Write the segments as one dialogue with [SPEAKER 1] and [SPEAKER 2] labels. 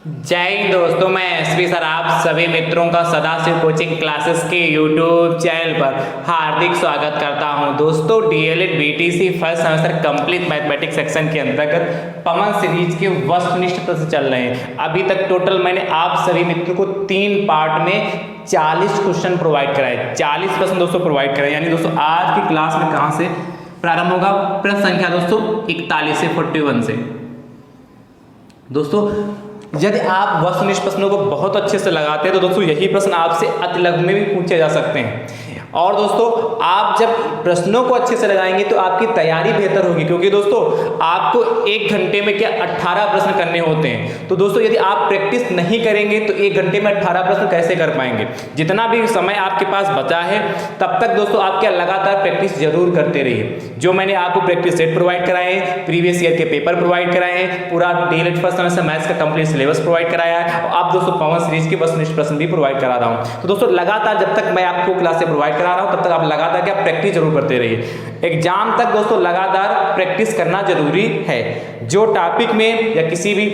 [SPEAKER 1] जय हिंद दोस्तों, मैं एसपी सर आप सभी मित्रों का सदाशिव कोचिंग क्लासेस के यूट्यूब चैनल पर हार्दिक स्वागत करता हूं। दोस्तों DElEd BTC first semester complete mathematics section के अंतर्गत पवन सीरीज के वस्तुनिष्ठ प्रश्न चल रहे हैं। अभी तक टोटल मैंने आप सभी मित्रों को 3 पार्ट में 40 क्वेश्चन प्रोवाइड कराए, 40 प्रश्न दोस्तों प्रोवाइड कराए। यानी दोस्तों आज की क्लास में कहाँ से प्रारंभ होगा? प्रश्न संख्या दोस्तों 41 से 41 से। दोस्तों यदि आप वस्तुनिष्ठ प्रश्नों को बहुत अच्छे से लगाते हैं तो दोस्तों यही प्रश्न आपसे अति लघु में भी पूछे जा सकते हैं। और दोस्तों आप जब प्रश्नों को अच्छे से लगाएंगे तो आपकी तैयारी बेहतर होगी, क्योंकि दोस्तों आपको 1 घंटे में क्या 18 प्रश्न करने होते हैं। तो दोस्तों यदि आप प्रैक्टिस नहीं करेंगे तो 1 घंटे में 18 प्रश्न कैसे कर पाएंगे? जितना भी समय आपके पास बचा है तब तक दोस्तों आप क्या लगातार प्रैक्टिस जरूर करते रहिए। जो मैंने आपको प्रैक्टिस सेट प्रोवाइड कराए हैं, प्रीवियस ईयर के पेपर प्रोवाइड कराए हैं, पूरा डीएलएड फर्स्ट सेमेस्टर मैथ्स का कंप्लीट सिलेबस प्रोवाइड कराया है, और आप दोस्तों पवन सीरीज के वस्तुनिष्ठ प्रश्न भी प्रोवाइड करा रहा हूं। तो दोस्तों लगातार जब तक मैं आपको क्लासें प्रोवाइड करा रहा हूं तब तक आप लगातार क्या प्रैक्टिस जरूर करते रहिए। एग्जाम तक दोस्तों लगातार प्रैक्टिस करना जरूरी है। जो टॉपिक में या किसी भी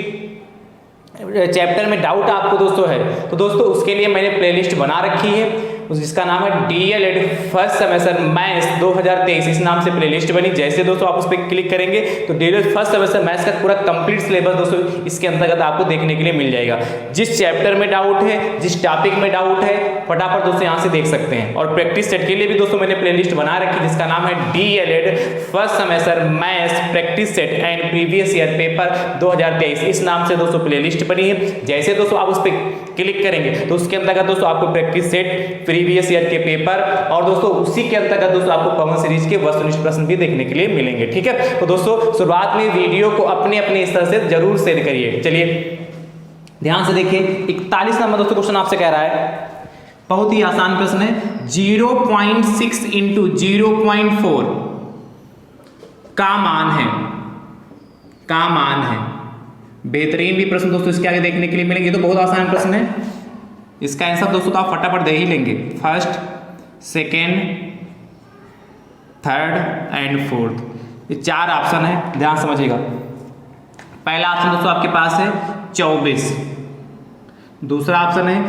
[SPEAKER 1] चैप्टर में डाउट आपको दोस्तों है तो दोस्तों उसके लिए मैंने प्लेलिस्ट बना रखी है, जिसका नाम है डीएलएड फर्स्ट सेमेस्टर मैथ्स 2023। इस नाम से प्लेलिस्ट बनी। जैसे दोस्तों आप उस पर क्लिक करेंगे तो डीएलएड फर्स्ट सेमेस्टर मैथ्स का पूरा कंप्लीट सिलेबस दोस्तों इसके अंतर्गत आपको देखने के लिए मिल जाएगा। जिस चैप्टर में डाउट है, जिस टॉपिक में डाउट है, फटाफट दोस्तों यहाँ से देख सकते हैं। और प्रैक्टिस सेट के लिए भी दोस्तों मैंने प्लेलिस्ट बना रखी जिसका नाम है DElEd first semester maths practice set and previous year paper 2023। इस नाम से दोस्तों प्लेलिस्ट बनी है। जैसे दोस्तों आप उस पर क्लिक करेंगे तो उसके अंतर्गत दोस्तों आपको प्रैक्टिस सेट, प्रीवियस ईयर के पेपर और दोस्तों उसी के अंतर्गत दोस्तों आपको पवन सीरीज के वस्तुनिष्ठ प्रश्न भी देखने के लिए मिलेंगे। ठीक है, तो दोस्तों शुरुआत में वीडियो को अपने स्तर से जरूर शेयर करिए। चलिए ध्यान से देखिए, 41 नंबर दोस्तों क्वेश्चन आपसे कह रहा है, बहुत ही आसान प्रश्न है। 0.6 इंटू 0.4 का मान है। बेहतरीन भी प्रश्न दोस्तों इसके आगे देखने के लिए मिलेंगे। तो बहुत आसान प्रश्न है, इसका आंसर दोस्तों तो आप फटाफट दे ही लेंगे। First, second, third and fourth, ये 4 ऑप्शन है, ध्यान समझिएगा। पहला ऑप्शन दोस्तों आपके पास है 24, दूसरा ऑप्शन है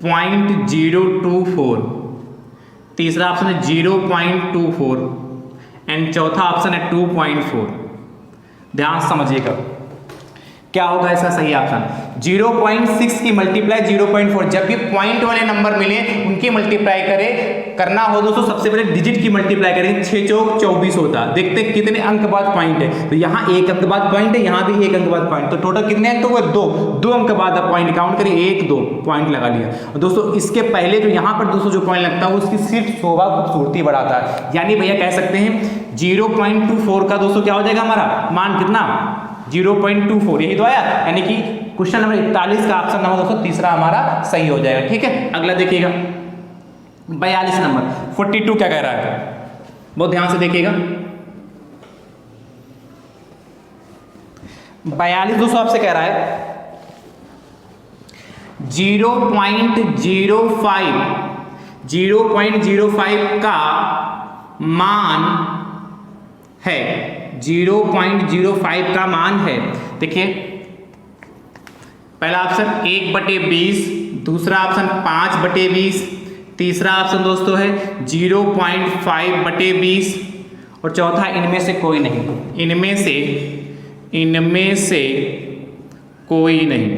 [SPEAKER 1] 0.024, तीसरा ऑप्शन है 0.24 एंड चौथा ऑप्शन है 2.4। ध्यान समझिएगा क्या होगा इसका सही ऑप्शन। 0.6 की मल्टीप्लाई 0.4, जब भी पॉइंट वाले नंबर मिले उनकी मल्टीप्लाई करना हो दोस्तों सबसे पहले डिजिट की मल्टीप्लाई करें। 6 चौक 24 होता है। देखते हैं कितने अंक बाद पॉइंट है, तो यहाँ 1 अंक बाद पॉइंट है, यहाँ भी 1 अंक बाद पॉइंट, तो टोटल कितने अंक हुए? 2 अंक बाद पॉइंट काउंट करें, 1 2 पॉइंट लगा लिया। और दोस्तों इसके पहले जो यहाँ पर दोस्तों जो पॉइंट लगता है उसकी सिर्फ शोभा खूबसूरती बढ़ाता है। यानी भैया कह सकते हैं 0.24 का दोस्तों क्या हो जाएगा हमारा मान, कितना? 0.24, यही तो आया। यानी कि क्वेश्चन नंबर 41 का ऑप्शन नंबर दोस्तों तीसरा हमारा सही हो जाएगा। ठीक है, अगला देखिएगा 42 नंबर 42 क्या कह रहा है, बहुत ध्यान से देखिएगा। 42 दोस्तों आपसे कह रहा है 0.05 का मान है। 0.05 का मान है। देखिए पहला ऑप्शन 1/20, दूसरा ऑप्शन 5/20, तीसरा ऑप्शन दोस्तों है 0.5/20 और चौथा इनमें से कोई नहीं। इनमें से कोई नहीं।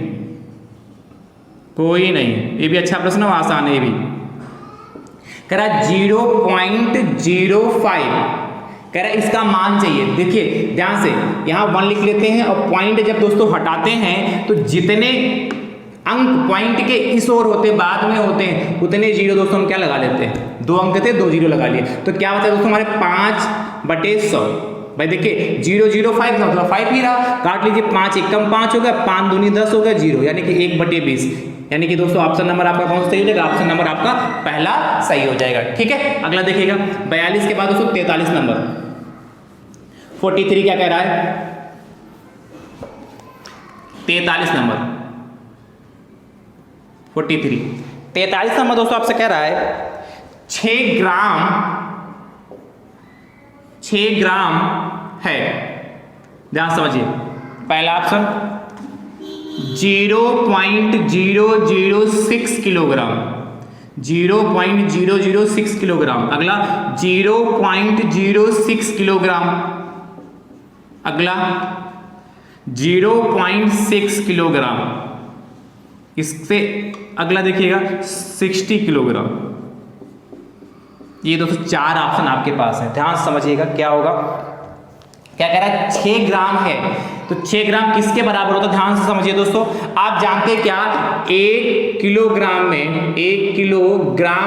[SPEAKER 1] ये भी अच्छा प्रश्न है, आसान है ये भी। कह रहा 0.05, कह रहा है इसका मान चाहिए। देखिए ध्यान से यहाँ 1 लिख लेते हैं और पॉइंट जब दोस्तों हटाते हैं तो जितने अंक पॉइंट के इस ओर होते बाद में होते हैं उतने जीरो दोस्तों हम क्या लगा लेते हैं, 2 अंक थे 2 जीरो लगा लिए। तो क्या बचा दोस्तों हमारे 5/100। भाई देखिए 0.05 का मतलब 5 ही रहा, काट लीजिए, 5 एकम 5 हो गया, 5 दूनी 10 हो गया, 0 यानी कि 1/20। यानी कि दोस्तों ऑप्शन नंबर आपका कौन सा सही हो जाएगा? ऑप्शन नंबर आपका पहला सही हो जाएगा। ठीक है, अगला देखिएगा 42 के बाद दोस्तों 43 नंबर 43 क्या कह रहा है? 43 नंबर 43 नंबर दोस्तों आपसे कह रहा है 6 ग्राम है। ध्यान समझिए, पहला ऑप्शन 0.006 किलोग्राम, 0.006 किलोग्राम। अगला 0.06 किलोग्राम, अगला 0.6 किलोग्राम, इससे अगला देखिएगा 60 किलोग्राम। ये दोस्तों 4 ऑप्शन आपके पास है, ध्यान से समझिएगा क्या होगा। क्या कह रहा है, 6 ग्राम है तो 6 ग्राम किसके बराबर होता है, ध्यान से समझिए दोस्तों। आप जानते हैं क्या, 1 किलोग्राम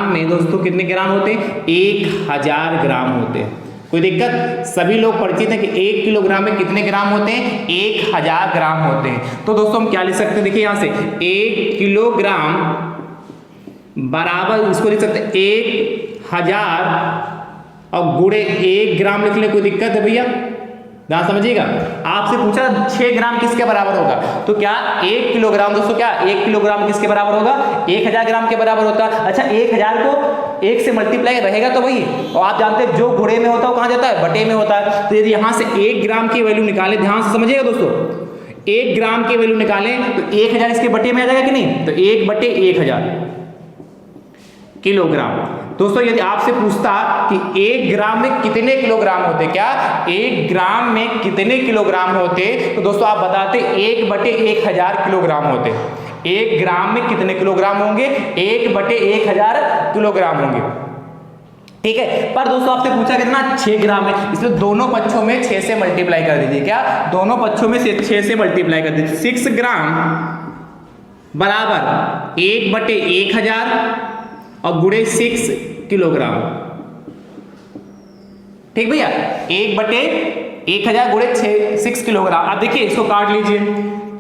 [SPEAKER 1] में दोस्तों कितने ग्राम होते हैं, 1000 ग्राम होते हैं। कोई दिक्कत, सभी लोग परिचित हैं कि 1 किलोग्राम में कितने ग्राम होते हैं, 1000 ग्राम होते हैं। तो दोस्तों हम क्या लिख सकते हैं, देखिए यहां से 1 किलोग्राम बराबर इसको लिख सकते हैं 1000 और गुणे 1 ग्राम लिख ले, कोई दिक्कत है भैया, ध्यान समझिएगा। आपसे पूछा 6 ग्राम किसके बराबर होगा, तो क्या 1 किलोग्राम दोस्तों, क्या 1 किलोग्राम किसके बराबर होगा, 1000 ग्राम के बराबर होता है। अच्छा 1000 को 1 से मल्टीप्लाई रहेगा तो वही, और आप जानते हैं जो गुणे में होता है वो कहाँ जाता है, बटे में होता है। तो यदि यहाँ से 1 ग्राम की वैल्यू निकालें, ध्यान से समझिएगा दोस्तों, 1 ग्राम की वैल्यू निकालें तो 1000 इसके बटे में आ जाएगा कि नहीं, तो 1/1000 किलोग्राम। दोस्तों यदि आपसे पूछता कि 1 ग्राम में कितने किलोग्राम होते, क्या 1 ग्राम में कितने किलोग्राम होते, तो दोस्तों आप बताते 1/1000 किलोग्राम होते। 1 ग्राम में कितने किलोग्राम होंगे, 1/1000 किलोग्राम होंगे, ठीक है। पर दोस्तों आपसे पूछा कितना, 6 ग्राम है, इसलिए दोनों पक्षों में 6 से मल्टीप्लाई कर दीजिए, क्या दोनों पक्षों में 6 से मल्टीप्लाई कर दीजिए। 6 ग्राम बराबर 1/1000 और गुणे 6 किलोग्राम, ठीक भैया, 1/1000 गुणे 6 किलोग्राम। अब देखिए इसको काट लीजिए,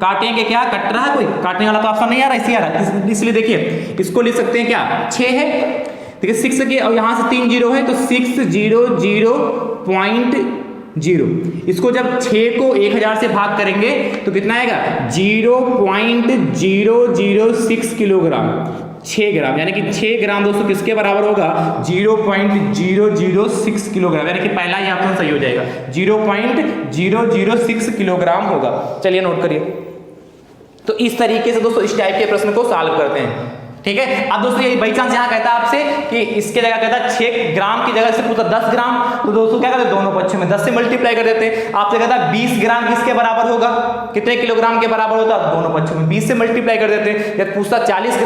[SPEAKER 1] काटेंगे क्या, कट रहा है कोई, काटने वाला तो ऑप्शन नहीं आ रहा, इसी आ रहा है, इसलिए देखिए इसको लिख सकते हैं क्या, 6 है, देखिए 6 के और यहाँ से 3 जीरो है तो 600.0, इसको जब 6 को 1000 से भाग करेंगे तो कितना आएगा, 0.006 किलोग्राम, 6 ग्राम, यानी कि 6 ग्राम दोस्तों किसके बराबर होगा, 0.006 किलोग्राम, यानी कि पहला ही ऑप्शन सही हो जाएगा, 0.006 किलोग्राम होगा। चलिए नोट करिए। तो इस तरीके से दोस्तों इस टाइप के प्रश्न को सॉल्व करते हैं, ठीक है। अब दोस्तों ये बाई चांस यहाँ कहता है आपसे कि इसके जगह कहता है 6 ग्राम की जगह से पूछता 10 ग्राम, तो दोस्तों क्या करते हैं, दोनों पक्षों में 10 से मल्टीप्लाई कर देते हैं। आपसे कहता है 20 ग्राम किसके बराबर होगा, कितने किलोग्राम के बराबर होता है, दोनों पक्षों में 20 से मल्टीप्लाई कर देते हैं। जब पूछता 40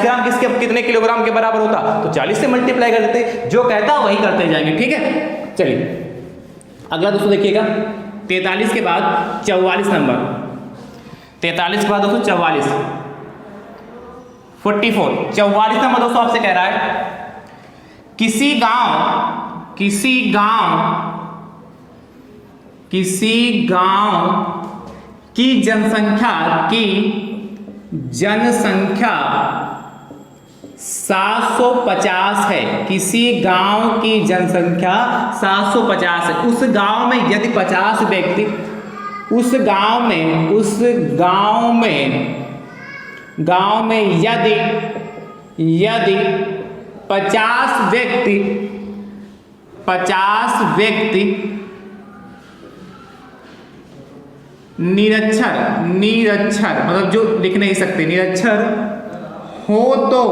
[SPEAKER 1] ग्राम किसके कितने किलोग्राम के बराबर होता, तो 40 से मल्टीप्लाई कर देते, जो कहता है वही करते जाएंगे, ठीक है। चलिए अगला दोस्तों देखिएगा, 43 के बाद 44 नंबर, 43 के बाद दोस्तों 44 नंबर दोस्तों आपसे कह रहा है, किसी गांव की जनसंख्या 750 है, किसी गांव की जनसंख्या 750 है। उस गांव में यदि 50 व्यक्ति उस गांव में यदि 50 व्यक्ति निरक्षर मतलब जो लिख नहीं सकते, निरक्षर हो तो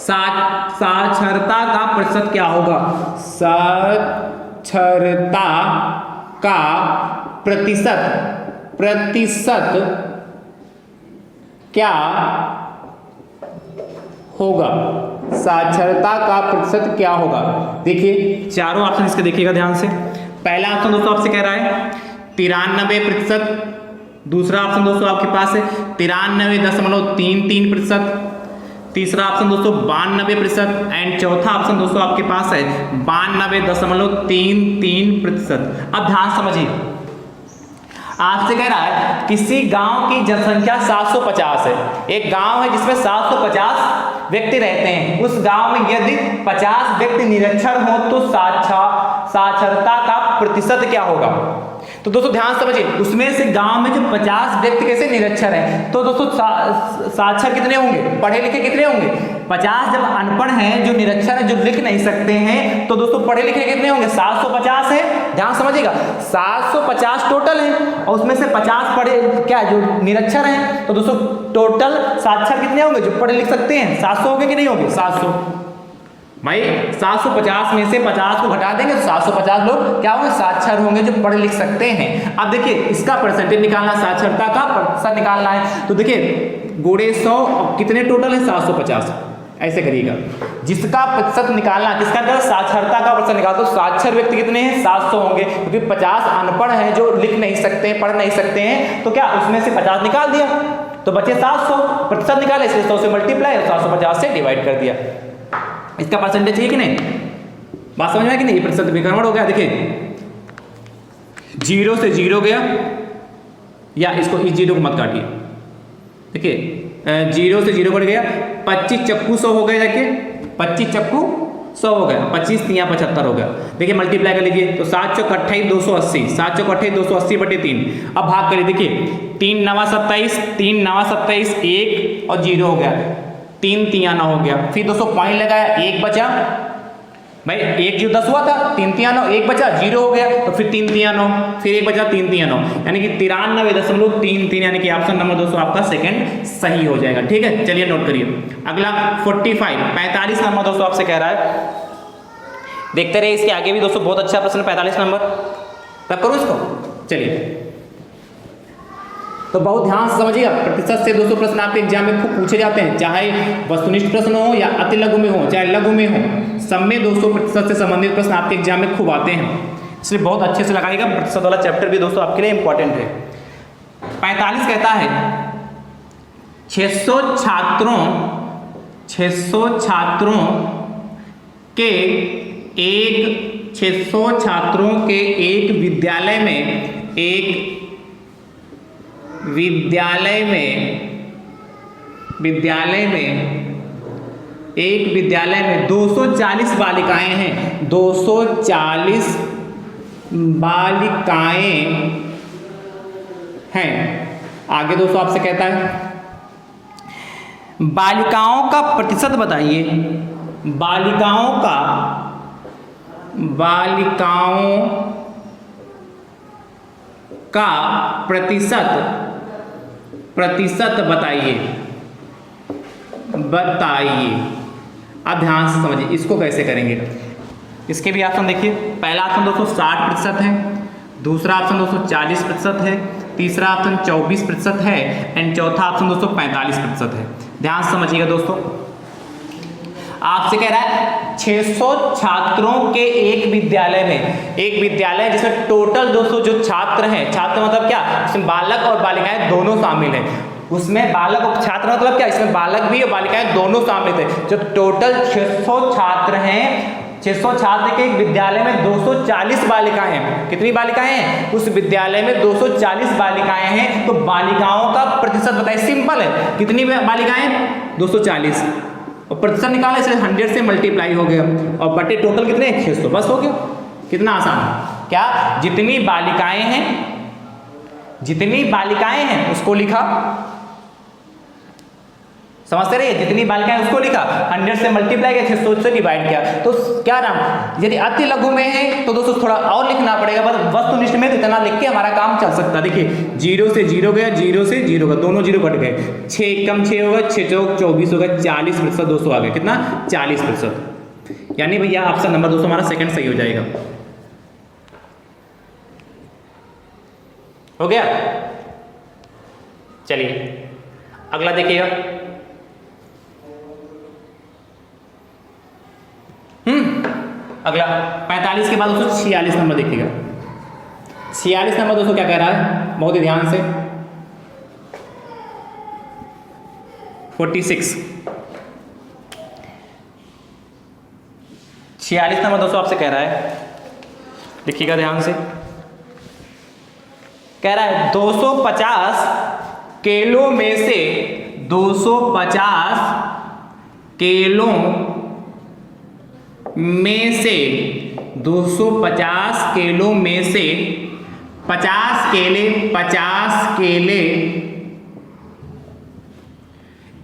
[SPEAKER 1] साक्षरता का प्रतिशत क्या होगा, साक्षरता का प्रतिशत क्या होगा, साक्षरता का प्रतिशत क्या होगा। देखिए चारों ऑप्शन इसके देखिएगा ध्यान से। पहला ऑप्शन दोस्तों आपसे कह रहा है 93%, दूसरा ऑप्शन दोस्तों आपके पास है 93.33%, तीसरा ऑप्शन दोस्तों 92% एंड चौथा ऑप्शन दोस्तों आपके पास है 92.33%। अब ध्यान समझिए, आपसे कह रहा है किसी गांव की जनसंख्या 750 है, एक गांव है जिसमें 750 व्यक्ति रहते हैं, उस गांव में यदि 50 व्यक्ति निरक्षर हो तो साक्षरता का प्रतिशत क्या होगा। तो दोस्तों ध्यान समझिए, उसमें से गांव में जो 50 व्यक्ति कैसे निरक्षर हैं, तो दोस्तों साक्षर कितने होंगे, पढ़े लिखे कितने होंगे, 50 जब अनपढ़ हैं जो निरक्षर हैं जो लिख नहीं सकते हैं, तो दोस्तों पढ़े लिखे कितने होंगे, 750 है ध्यान समझिएगा, 750 टोटल है और उसमें से 50 पढ़े क्या जो निरक्षर हैं, तो दोस्तों टोटल साक्षर कितने होंगे जो पढ़े लिख सकते हैं? 700 होंगे कि नहीं होंगे? 700। भाई 750 में से 50 को घटा देंगे तो 750 लोग क्या होंगे? साक्षर होंगे जो पढ़ लिख सकते हैं। अब देखिए इसका परसेंटेज निकालना, साक्षरता का प्रतिशत निकालना है, तो देखिए गुणे 100 कितने टोटल है? 750। ऐसे करिएगा, जिसका प्रतिशत निकालना, किसका कर साक्षरता का प्रतिशत निकाल, तो साक्षर व्यक्ति कितने हैं? 700 होंगे, क्योंकि 50 अनपढ़ हैं जो लिख नहीं सकते, पढ़ नहीं सकते हैं, तो क्या उसमें से 50 निकाल दिया तो बचे 700, प्रतिशत निकाले इसलिए 100 से मल्टीप्लाई और 750 से डिवाइड कर दिया। इसका परसेंटेज है कि नहीं? बात समझ में है कि नहीं? प्रतिशत विकर्मण हो गया। देखिए 0 से 0 गया, या इसको इस 0 को मत काटिए, देखिए 0 से 0 कट गया, 25 चक्कू 100 हो गया, देखिए 25 चक्कू 100 हो गया, 25 तिया 75 हो गया। देखिए मल्टीप्लाई कर लीजिए तो 7 चौक 28 280, 7 चौक 28 280 बटे 3। अब भाग करिए, देखिए 3 9 27, 3 9 27, 1 और 0 हो गया, 3 तिया 9 हो गया। फिर 200 पॉइंट लगाया, 1 बचा, भाई 1 जो 10 हुआ था, 3 तिया 9, 1 बचा, 0 हो गया, तो फिर 3 तिया 9, फिर 1 बचा, 3 तिया 9, यानी कि 93.33, यानी कि ऑप्शन नंबर दोस्तों आपका सेकंड सही हो जाएगा। ठीक है, चलिए नोट करिए। अगला 45 नंबर दोस्तों आपसे कह रहा है, देखते रहे, इसके आगे भी दोस्तों बहुत अच्छा प्रश्न 45 नंबर तब करूँ इसको। चलिए तो बहुत ध्यान से समझिएगा, प्रतिशत से दोस्तों प्रश्न आपके एग्जाम में खूब पूछे जाते हैं, चाहे वस्तुनिष्ठ प्रश्न हो या अति लघु में हो, चाहे लघु में हो, सब में दोस्तों प्रतिशत से संबंधित प्रश्न आपके एग्जाम में खूब आते हैं, इसलिए बहुत अच्छे से लगाइएगा। प्रतिशत वाला चैप्टर भी दोस्तों आपके लिए इंपॉर्टेंट है। 45 कहता है 600 छात्रों के एक विद्यालय में 240 बालिकाएं हैं, 240 बालिकाएं हैं। आगे दोस्तों आपसे कहता है बालिकाओं का प्रतिशत बताइए, बालिकाओं का प्रतिशत बताइए। अब ध्यान से समझिए इसको कैसे करेंगे। इसके भी ऑप्शन देखिए, पहला ऑप्शन दोस्तों 60% है, दूसरा ऑप्शन दोस्तों 40% है, तीसरा ऑप्शन 24% है एंड चौथा ऑप्शन दोस्तों 45% है। ध्यान से समझिएगा दोस्तों, आपसे कह रहा है 600 छात्रों के एक विद्यालय जिसमें टोटल दोस्तों जो छात्र हैं, छात्र मतलब क्या, इसमें बालक और बालिकाएं दोनों शामिल हैं, उसमें बालक और छात्र मतलब क्या, इसमें बालक भी और बालिकाएं दोनों शामिल थे। जो टोटल 600 छात्र हैं, 600 छात्र के एक विद्यालय में 240 बालिकाएं हैं। कितनी बालिकाएं हैं? उस विद्यालय में 240 बालिकाएं हैं, तो बालिकाओं का प्रतिशत बताइए। सिंपल है, कितनी बालिकाएं? 240 और प्रतिशत निकाला इसलिए 100 से मल्टीप्लाई हो गया और बटे टोटल कितने? 600, बस हो गया। कितना आसान है क्या? जितनी बालिकाएं हैं उसको लिखा, समझते रहिए, जितनी बालिकाएं उसको लिखा, 100 से मल्टीप्लाई किया, 600 से डिवाइड किया। तो क्या नाम, यदि अति लघु में है तो दोस्तों थोड़ा और लिखना पड़ेगा, बस वस्तुनिष्ठ में तो इतना लिख के हमारा काम चल सकता है। देखिए 0 से 0 गया, 0 से 0 गया, दोनों 0 कट गए, 6 कम 6 होगा, 6 चौक 24 होगा, 40% दोस्तों आ गया। कितना? 40%, यानी भैया ऑप्शन नंबर दोस्तों हमारा सेकंड सही हो जाएगा। हो गया? चलिए अगला देखिएगा, अगला 45 के बाद दोस्तों 46 नंबर देखिएगा। 46 नंबर दोस्तों क्या कह रहा है, बहुत ही ध्यान से, 46 46 नंबर दोस्तों आपसे कह रहा है, देखिएगा ध्यान से, कह रहा है 250 केलों में से 250 केलों में से 250 केलों में से 50 केले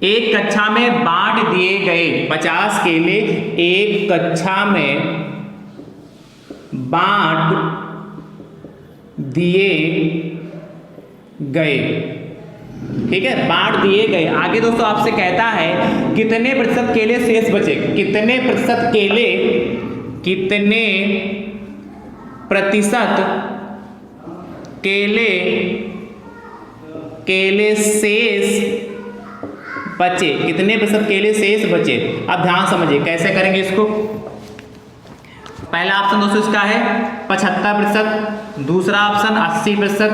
[SPEAKER 1] एक कक्षा में बांट दिए गए। 50 केले एक कक्षा में बांट दिए गए। ठीक है, बांट दिए गए। आगे दोस्तों आपसे कहता है कितने प्रतिशत केले शेष बचे, कितने प्रतिशत केले, कितने प्रतिशत केले, केले शेष बचे, कितने प्रतिशत केले शेष बचे। अब ध्यान समझिए कैसे करेंगे इसको। पहला ऑप्शन दोस्तों इसका है 75%, दूसरा ऑप्शन 80%,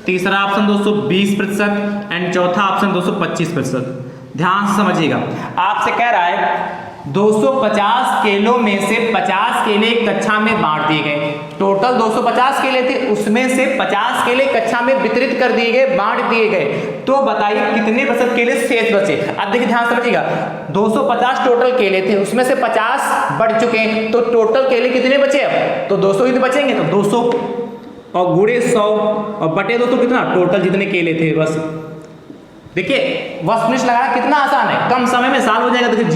[SPEAKER 1] तीसरा ऑप्शन दोस्तों 20% एंड चौथा ऑप्शन दोस्तों 25%। ध्यान से समझिएगा, आपसे कह रहा है 250 केलों में से 50 केले कक्षा में बांट दिए गए। टोटल 250 केले थे, उसमें से 50 केले कक्षा में वितरित कर दिए गए, बांट दिए गए। तो बताइए कितने प्रतिशत केले शेष बचे। अब देखिए ध्यान समझिएगा, 250 टोटल केले थे, उसमें से 50 बढ़ चुके हैं, तो टोटल केले कितने बचे। अब तो 200 ही तो बचेंगे, तो 200 और गुणे 100 और बटे 200 कितना, टोटल जितने केले थे। बस देखिए वस्तुनिष्ठ लगाना कितना आसान है, कम समय में साल हो जाएगा। देखिए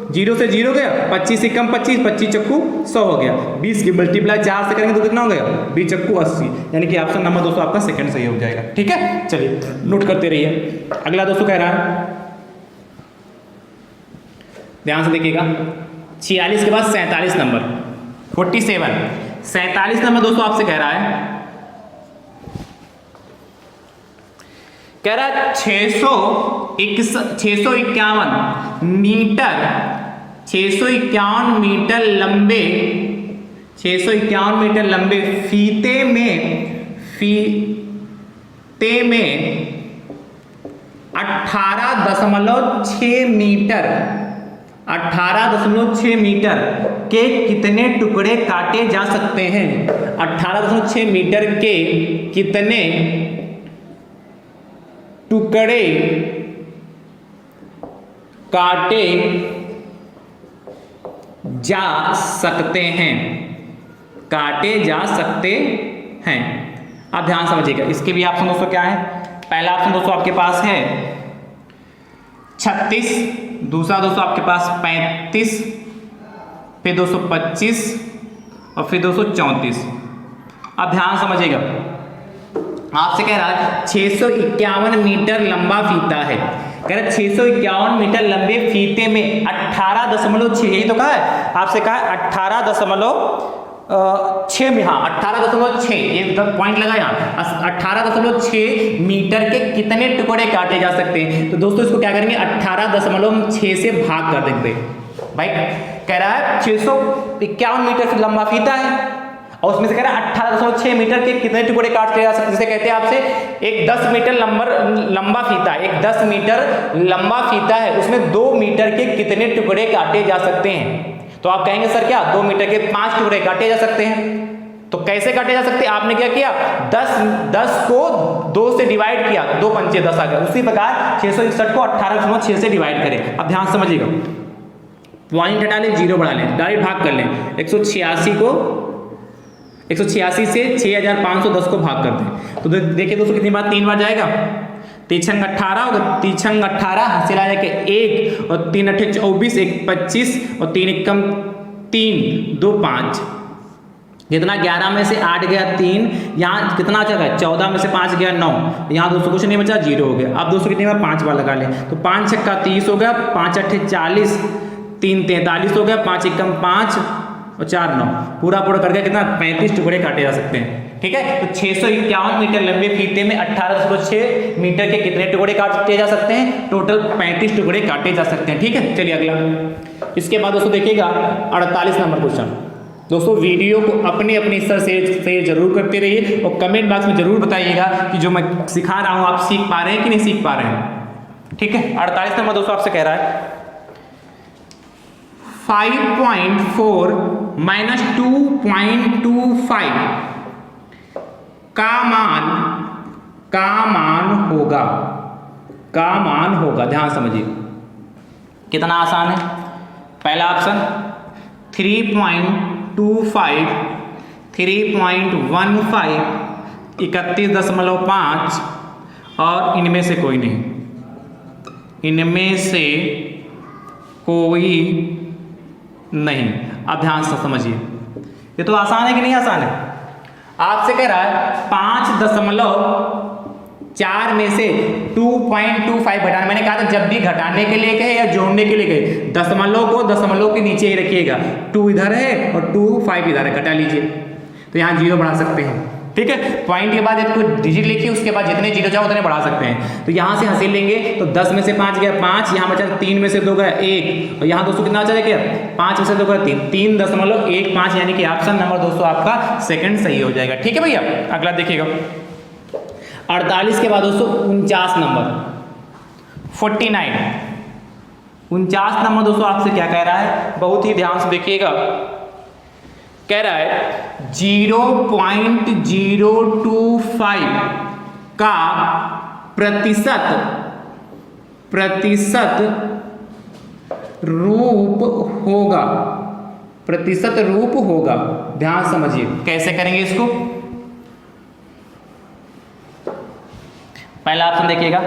[SPEAKER 1] जीरो से जीरो गया, 25 से कम 25, 25 चक्कू 100 हो गया, 20 की मल्टीप्लाई 4 से करेंगे तो कितना हो गया, 20 चक्कू 80, यानी कि ऑप्शन नंबर दोस्तों आपका सेकंड सही हो जाएगा। ठीक है, चलिए नोट करते रहिए। अगला दोस्तों कह रहा है, ध्यान से देखिएगा, 46 के बाद 47 नंबर 47, 47 नंबर दोस्तों आपसे कह रहा है, कह रहा है 651 मीटर, 651 मीटर लंबे, 651 मीटर लंबे फीते में 18.6 मीटर, 18.6 मीटर के कितने टुकड़े काटे जा सकते हैं। 18.6 मीटर के कितने टुकड़े काटे जा सकते हैं, काटे जा सकते हैं। आप ध्यान समझिएगा, इसके भी ऑप्शन दोस्तों क्या है। पहला ऑप्शन दोस्तों आपके पास है 36, दूसरा दोस्तों आपके पास 35, फिर 225 और फिर 234। अब ध्यान समझिएगा, आपसे कह रहा है 651 मीटर लंबा फीता है, कह रहा है 651 मीटर लंबे फीते में 18.6, यही तो कहा है आपसे, कहा है 18.6 में, हाँ 18.6, ये पॉइंट लगा यहाँ, 18.6 मीटर के कितने टुकड़े काटे जा सकते हैं। तो दोस्तों इसको क्या करेंगे, 18.6 से भाग कर देंगे। भाई कह रहा है 651 मीटर लंबा फीता है और उसमें से कह रहा है 18.6 मीटर के कितने टुकड़े काटे जा सकते हैं। जैसे कहते हैं आपसे एक 10 मीटर लंबा फीता है, एक 10 मीटर लंबा फीता है, उसमें 2 मीटर के कितने टुकड़े काटे जा सकते हैं। तो आप कहेंगे सर क्या 2 मीटर के 5 टुकड़े काटे जा सकते हैं। तो कैसे काटे जा सकते हैं, आपने क्या किया, 10 को 2 से डिवाइड किया, 2 पंचे 10 आ गया। उसी प्रकार 661 को 18.6 से डिवाइड करें। अब ध्यान समझिएगा, पॉइंट हटा लें, जीरो बढ़ा लें, डायरेक्ट भाग कर लें। 186 से 6510 को भाग कर दें तो देखिए दोस्तों कितनी बार, 3 बार जाएगा, 3 छंग 18 होगा, 3 छंग 18 हासिल आ जाएगा 1 और 3 अट्ठे 24, 1 25 और 3 एकम 3, 2 5, कितना 11 में से 8 गया 3, यहाँ कितना आ जाएगा 14 में से 5 गया 9, यहाँ दोस्तों कुछ नहीं बचा, 0 हो गया। अब दोस्तों कितनी बार 5 बार लगा लें तो 5 छक्का 30 हो गया, 5 अट्ठे 40, 3 43 हो गया, 5 एकम 5 और 4 9, पूरा करके कितना 35 टुकड़े काटे जा सकते हैं। ठीक है, तो 651 मीटर लंबे फीते में 18.6 मीटर के कितने टुकड़े काटे जा सकते हैं, टोटल 35 टुकड़े काटे जा सकते हैं। ठीक है, चलिए अगला। इसके बाद दोस्तों देखिएगा 48 नंबर क्वेश्चन। दोस्तों वीडियो को अपने स्तर से जरूर करते रहिए और कमेंट बॉक्स में जरूर बताइएगा कि जो मैं सिखा रहा हूँ आप सीख पा रहे हैं कि नहीं सीख पा रहे हैं। ठीक है, 48 नंबर दोस्तों आपसे कह रहा है 5.4 माइनस 2.25 का मान होगा। ध्यान समझिए कितना आसान है। पहला ऑप्शन 3.25, 3.15, 31.5 और इनमें से कोई नहीं, इनमें से कोई नहीं। अब ध्यान से समझिए, ये तो आसान है कि नहीं आसान है। आपसे कह रहा है 5.4 में से 2.25 घटाना। मैंने कहा था जब भी घटाने के लिए कहे या जोड़ने के लिए कहे दशमलव को दशमलव के नीचे ही रखिएगा। 2 इधर है और 5 इधर है, घटा लीजिए तो यहाँ 0 बढ़ा सकते हैं। ठीक है, पॉइंट के बाद एक डिजिट लिखिए, उसके बाद जितने जीरो चाहो उतने बढ़ा सकते हैं। तो यहाँ से हासिल लेंगे तो 10 में से 5 गया 5, यहाँ बचा 3 में से 2 गया 1, और यहाँ दोस्तों कितना बचा गया 5 में से 2 गया 3, 3.15 यानी कि ऑप्शन नंबर दोस्तों आपका सेकंड सही हो जाएगा। ठीक है भैया, अगला देखिएगा 48 के बाद दोस्तों 49 नंबर 49, 49 नंबर दोस्तों आपसे क्या कह रहा है, बहुत ही ध्यान से देखिएगा। कह रहा है 0.025 का प्रतिशत रूप होगा, प्रतिशत रूप होगा। ध्यान समझिए कैसे करेंगे इसको। पहला ऑप्शन देखिएगा,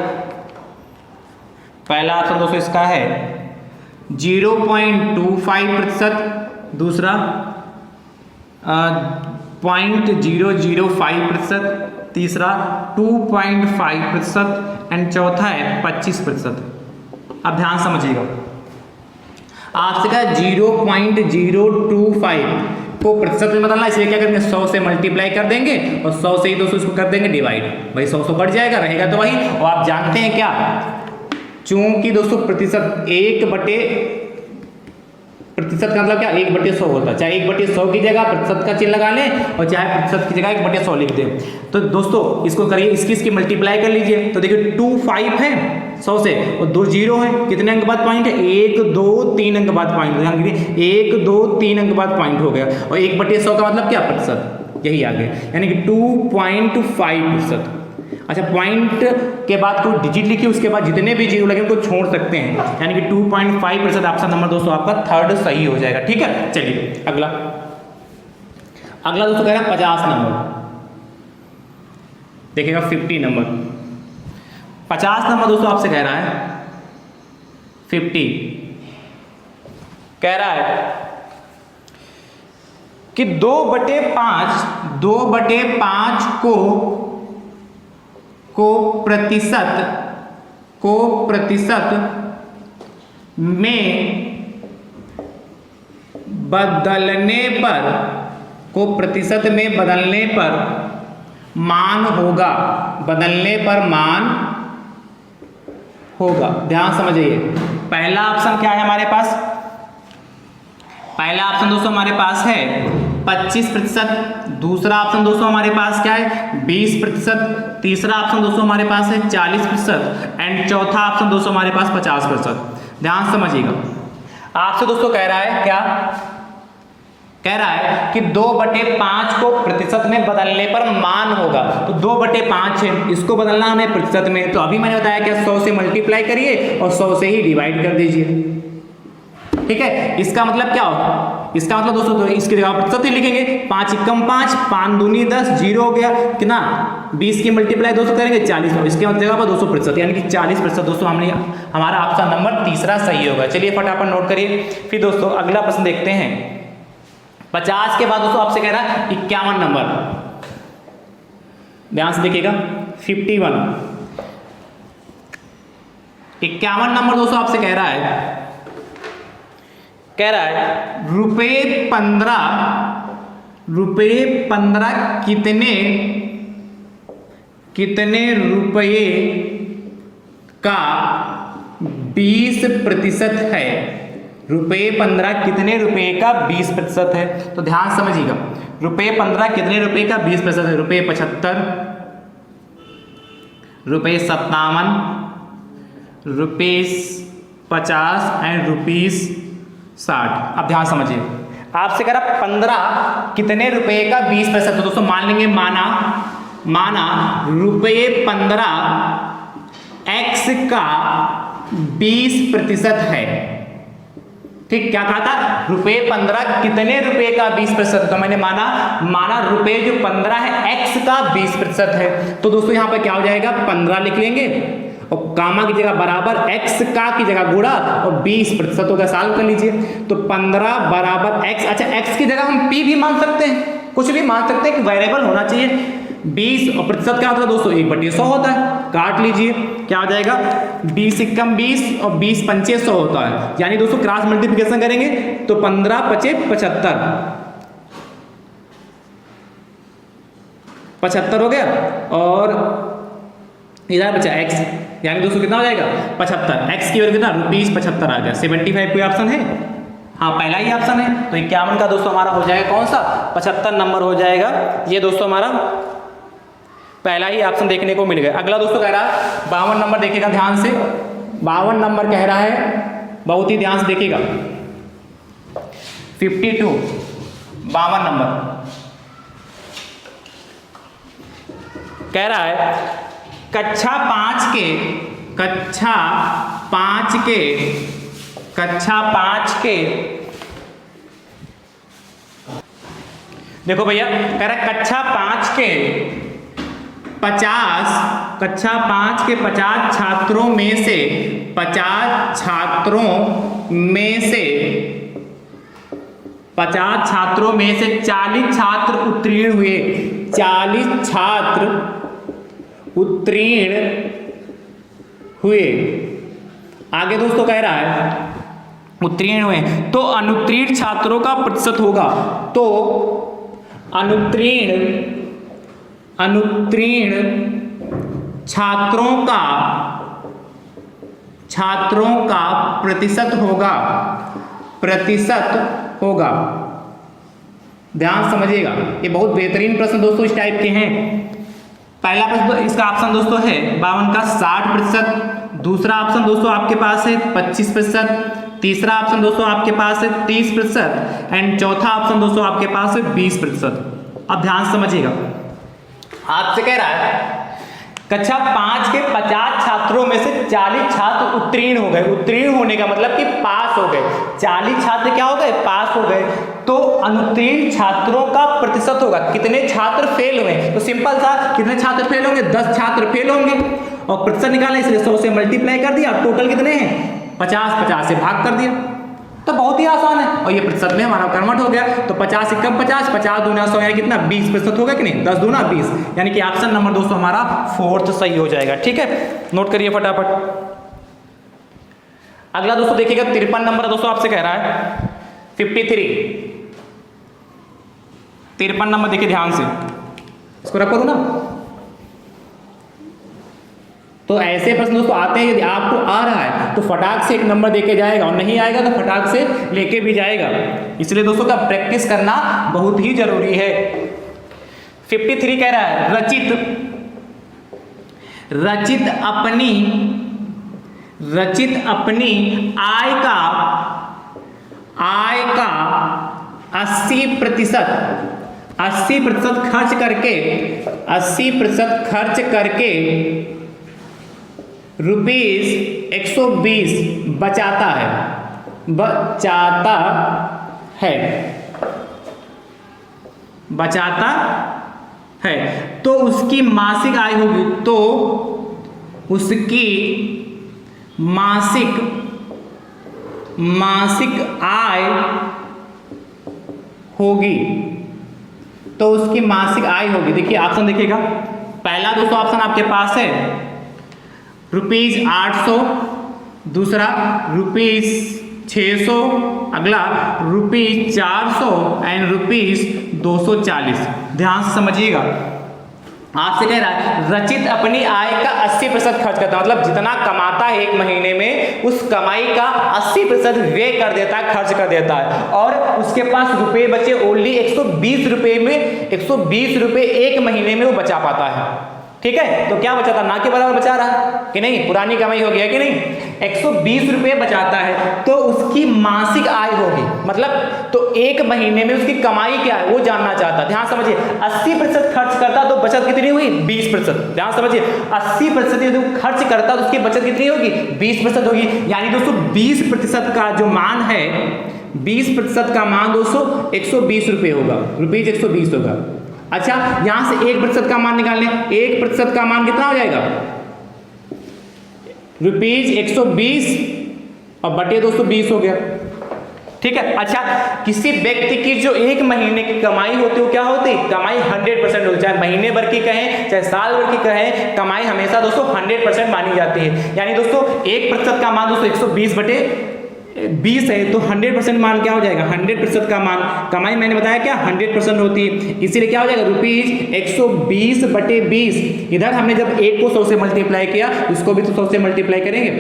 [SPEAKER 1] पहला ऑप्शन दोस्तों इसका है 0.25%, दूसरा 0.005%, तीसरा 2.5% एंड चौथा है 25%। अब ध्यान समझिएगा, आपसे कहा 0.025 को प्रतिशत में बदलना, इसलिए क्या करेंगे 100 से मल्टीप्लाई कर देंगे और 100 से ही दोस्तों इसको कर देंगे डिवाइड। भाई 100 कट जाएगा, रहेगा तो वही। और आप जानते हैं क्या, चूंकि दोस्तों प्रतिशत प्रतिशत का मतलब क्या 1/100 होता है, चाहे 1/100 की जगह प्रतिशत का चिन्ह लगा लें और चाहे प्रतिशत की जगह 1/100 लिख दें। तो दोस्तों इसको करिए, इसकी मल्टीप्लाई कर लीजिए तो देखिए 25 है 100 से और 2 0 है, कितने अंक बाद पॉइंट है 1 2 3 अंक बाद पॉइंट, 1 2 3 अंक बाद पॉइंट हो गया। और 1/100 का मतलब क्या प्रतिशत, यही आ गया, यानी कि 2.5%। अच्छा, पॉइंट के बाद कोई डिजिट लिखिए, उसके बाद जितने भी जीरो लगे उनको छोड़ सकते हैं, यानी कि 2.5% ऑप्शन नंबर दोस्तों आपका थर्ड सही हो जाएगा। ठीक है, चलिए अगला दोस्तों कह रहा है 50 नंबर, देखिएगा 50 नंबर। 50 नंबर दोस्तों आपसे कह रहा है 50, कह रहा है कि 2/5 को प्रतिशत में बदलने पर मान होगा, ध्यान समझिए। पहला ऑप्शन क्या है हमारे पास, पहला ऑप्शन दोस्तों हमारे पास है 25%, दूसरा ऑप्शन दोस्तों हमारे पास क्या है 20%, तीसरा ऑप्शन दोस्तों हमारे पास है 40% एंड चौथा ऑप्शन दोस्तों हमारे पास 50%। ध्यान समझिएगा, आपसे दोस्तों कह रहा है क्या, कह रहा है कि 2/5 को प्रतिशत में बदलने पर मान होगा। तो 2/5 है, इसको बदलना हमें प्रतिशत में, तो अभी मैंने बताया क्या 100 से मल्टीप्लाई करिए और 100 से ही डिवाइड कर दीजिए। ठीक है, इसका मतलब क्या होगा, इसका मतलब दोस्तों तो इसकी जगह प्रतिशत ही लिखेंगे, 5 एकम 5, 5 दूनी 10, 0 हो गया कितना 20 की मल्टीप्लाई दोस्तों करेंगे 40, और इसके जगह पर 200%, यानी कि 40% दोस्तों हमारा ऑप्शन नंबर तीसरा सही होगा। चलिए फटाफट नोट करिए। फिर दोस्तों अगला प्रश्न देखते हैं। 50 के बाद दोस्तों आपसे कह रहा है 51 नंबर, ध्यान से देखिएगा 51, 51 नंबर दोस्तों आपसे कह रहा है रुपये 15 कितने रुपये का 20% है, रुपये 15 कितने रुपये का 20% है। तो ध्यान समझिएगा, रुपये 15 कितने रुपये का 20% है, रुपये 75, रुपये 57, रुपये 50 एंड रुपीस 60। अब ध्यान समझिए, आपसे कह रहा 15 कितने रुपए का 20%, तो दोस्तों मान लेंगे माना रुपये 15 x का 20% है। ठीक, क्या कहा था, रुपये 15 कितने रुपए का 20%, तो मैंने माना रुपये जो 15 है x का 20% है। तो दोस्तों यहाँ पर क्या हो जाएगा 15 लिख लेंगे और कामा की जगह बराबर x का की जगह गुणा और 20% होगा, सॉल्व कर लीजिए। तो 15 बराबर x, अच्छा x की जगह हम p भी मान सकते हैं, कुछ भी मान सकते हैं कि वेरिएबल होना चाहिए। 20 और प्रतिशत क्या होता है दोस्तों, 1/100 होता है, काट लीजिए क्या हो जाएगा 20 × 20 और 20 × 5 100 होता है, यानी दोस्तों क्रॉस मल्टीप्लिकेशन करेंगे तो 15 × 5 = 75 हो गया और इधर बचा x, यानी दोस्तों कितना हो जाएगा 75, x की वैल्यू कितना ₹75 आ गया। 75 कोई ऑप्शन है, हाँ पहला ही ऑप्शन है, तो 51 का दोस्तों हमारा हो जाएगा कौन सा 75 नंबर हो जाएगा, ये दोस्तों हमारा पहला ही ऑप्शन देखने को मिल गया। अगला दोस्तों कह रहा है 52 नंबर, देखिएगा ध्यान से, 52 नंबर कह रहा है, बहुत ही ध्यान से देखिएगा 52 नंबर कह रहा है कक्षा 5 के देखो भैया, कह रहा है कक्षा 5 के 50 छात्रों में से 50 छात्रों में से 40 छात्र उत्तीर्ण हुए, 40 छात्र उत्तीर्ण हुए। आगे दोस्तों कह रहा है उत्तीर्ण हुए तो अनुत्तीर्ण छात्रों का प्रतिशत होगा, तो अनुत्तीर्ण छात्रों का प्रतिशत होगा। ध्यान समझिएगा, ये बहुत बेहतरीन प्रश्न दोस्तों इस टाइप के हैं। पहला प्रश्न इसका ऑप्शन दोस्तों है 52 का 60%, दूसरा ऑप्शन दोस्तों आपके पास है 25%, तीसरा ऑप्शन दोस्तों आपके पास है 30% एंड चौथा ऑप्शन दोस्तों आपके पास है 20%। अब ध्यान समझिएगा, आपसे कह रहा है कक्षा 5 के 50 छात्रों में से 40 छात्र उत्तीर्ण हो गए, उत्तीर्ण होने का मतलब कि पास हो गए, 40 छात्र क्या हो गए पास हो गए, तो अनुत्तीर्ण छात्रों का प्रतिशत होगा, कितने छात्र फेल हुए, तो सिंपल सा कितने छात्र फेल होंगे 10 छात्र फेल होंगे और प्रतिशत निकाला इसलिए 100 से मल्टीप्लाई कर दिया, टोटल कितने हैं 50 से भाग कर दिया, तो बहुत ही आसान है और ये प्रतिशत में हमारा कन्वर्ट हो गया। तो 50 × 50 50 दूना 100 यानी कितना 20% होगा कि नहीं, 10 दूना 20, यानी कि ऑप्शन नंबर दोस्तों हमारा 4th सही हो जाएगा। ठीक है, नोट करिए फटाफट। अगला दोस्तों देखिएगा 53 नंबर दोस्तों आपसे कह रहा है 53 नंबर, देखिए ध्यान से, इसको रख करूँ ना, तो ऐसे प्रश्न दोस्तों आते हैं, यदि आपको आ रहा है तो फटाक से एक नंबर देके जाएगा और नहीं आएगा तो फटाक से लेके भी जाएगा, इसलिए दोस्तों का प्रैक्टिस करना बहुत ही जरूरी है। 53 कह रहा है रचित अपनी आय का 80% खर्च करके ₹120 बचाता है, तो उसकी मासिक आय होगी, तो उसकी मासिक आय देखिए ऑप्शन देखिएगा, पहला दोस्तों ऑप्शन आपके पास है ₹800, दूसरा ₹600, अगला ₹400 एंड ₹240। ध्यान से समझिएगा, आपसे कह रहा है रचित अपनी आय का 80% खर्च करता है, मतलब जितना कमाता है एक महीने में उस कमाई का 80% व्यय कर देता है, खर्च कर देता है, और उसके पास रुपए बचे ओनली 120 रुपए में, 120 रुपए एक महीने में वो बचा पाता है। ठीक है, तो क्या बचाता, ना के बराबर बचा रहा कि नहीं, पुरानी कमाई हो गया कि नहीं, 120 रुपए बचाता है तो उसकी मासिक आय होगी, मतलब तो एक महीने में उसकी कमाई क्या है वो जानना चाहता है। ध्यान समझिए, 80% खर्च करता तो बचत कितनी हुई 20%। ध्यान समझिए, 80% यदि खर्च करता तो उसकी बचत कितनी होगी 20% होगी, यानी दोस्तों 20% का जो मान है, 20% का मान दोस्तों 120 रुपए होगा, ₹120 होगा। अच्छा, यहां से 1% का मान निकाल लें, 1% का मान कितना हो जाएगा ₹120 और बटे दोस्तों 20 हो गया। ठीक है। अच्छा, किसी व्यक्ति की जो एक महीने की कमाई होती है वो क्या होती है? कमाई 100% होती है। चाहे महीने भर की कहें चाहे साल भर की कहें, कमाई हमेशा दोस्तों 100% मानी जाती है। यानी दोस्तों 1% का मान दोस्तों 120 बटे 20 है, तो 100% मान क्या हो जाएगा? 100% का मान कमाई मैंने बताया क्या 100% होती है, इसीलिए क्या हो जाएगा? ₹120 बटे 20। इधर हमने जब 1 को 100 से मल्टीप्लाई किया, इसको भी तो 100 से मल्टीप्लाई करेंगे।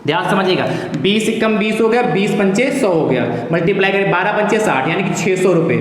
[SPEAKER 1] ध्यान समझिएगा, 20 कम 20 हो गया, 20 पंचे 100 हो गया, मल्टीप्लाई करें 12 पंचे 60, यानी कि 600 रुपये।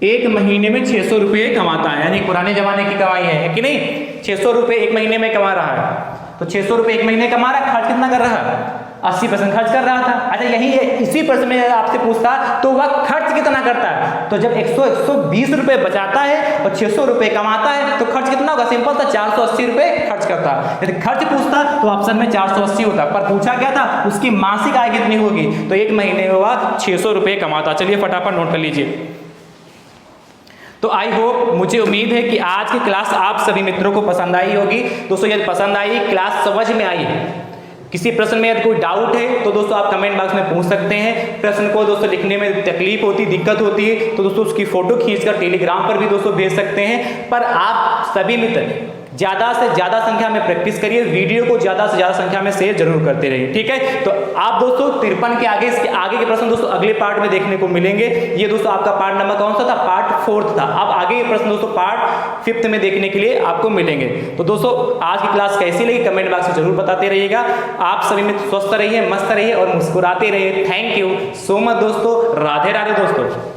[SPEAKER 1] एक महीने में 600 रुपये कमाता है, यानी पुराने जमाने की कमाई है कि नहीं? 600 रुपये एक महीने में कमा रहा है, तो 600 रुपये एक महीने कमा रहा है। खर्च कितना कर रहा है? 80% खर्च कर रहा था। अच्छा, यही है, इसी प्रश्न में आपसे पूछता तो वह खर्च कितना करता है? तो जब 120 रुपये बचाता है और 600 रुपये कमाता है, तो खर्च कितना होगा? सिंपल था, 480 रुपये खर्च करता है। यदि खर्च पूछता तो ऑप्शन में 480 होता, पर पूछा क्या था? उसकी मासिक आय कितनी होगी? तो एक महीने में वह 600 रुपये कमाता। चलिए फटाफट नोट कर लीजिए। तो आई होप, मुझे उम्मीद है कि आज की क्लास आप सभी मित्रों को पसंद आई होगी। दोस्तों यदि पसंद आई, क्लास समझ में आई, किसी प्रश्न में यदि कोई डाउट है तो दोस्तों आप कमेंट बॉक्स में पूछ सकते हैं। प्रश्न को दोस्तों लिखने में तकलीफ होती, दिक्कत होती है, तो दोस्तों उसकी फोटो खींचकर टेलीग्राम पर भी दोस्तों भेज सकते हैं। पर आप सभी मित्र ज़्यादा से ज़्यादा संख्या में प्रैक्टिस करिए, वीडियो को ज़्यादा से ज़्यादा संख्या में शेयर जरूर करते रहिए। ठीक है, तो आप दोस्तों 53 के आगे, इसके आगे के प्रश्न दोस्तों अगले पार्ट में देखने को मिलेंगे। ये दोस्तों आपका पार्ट नंबर कौन सा था? पार्ट 4 था। अब आगे के प्रश्न दोस्तों पार्ट 5 में देखने के लिए आपको मिलेंगे। तो दोस्तों आज की क्लास कैसी लगी कमेंट बॉक्स में जरूर बताते रहिएगा। आप सभी मित्र स्वस्थ रहिए, मस्त रहिए और मुस्कुराते रहिए। थैंक यू सो मच दोस्तों। राधे राधे दोस्तों।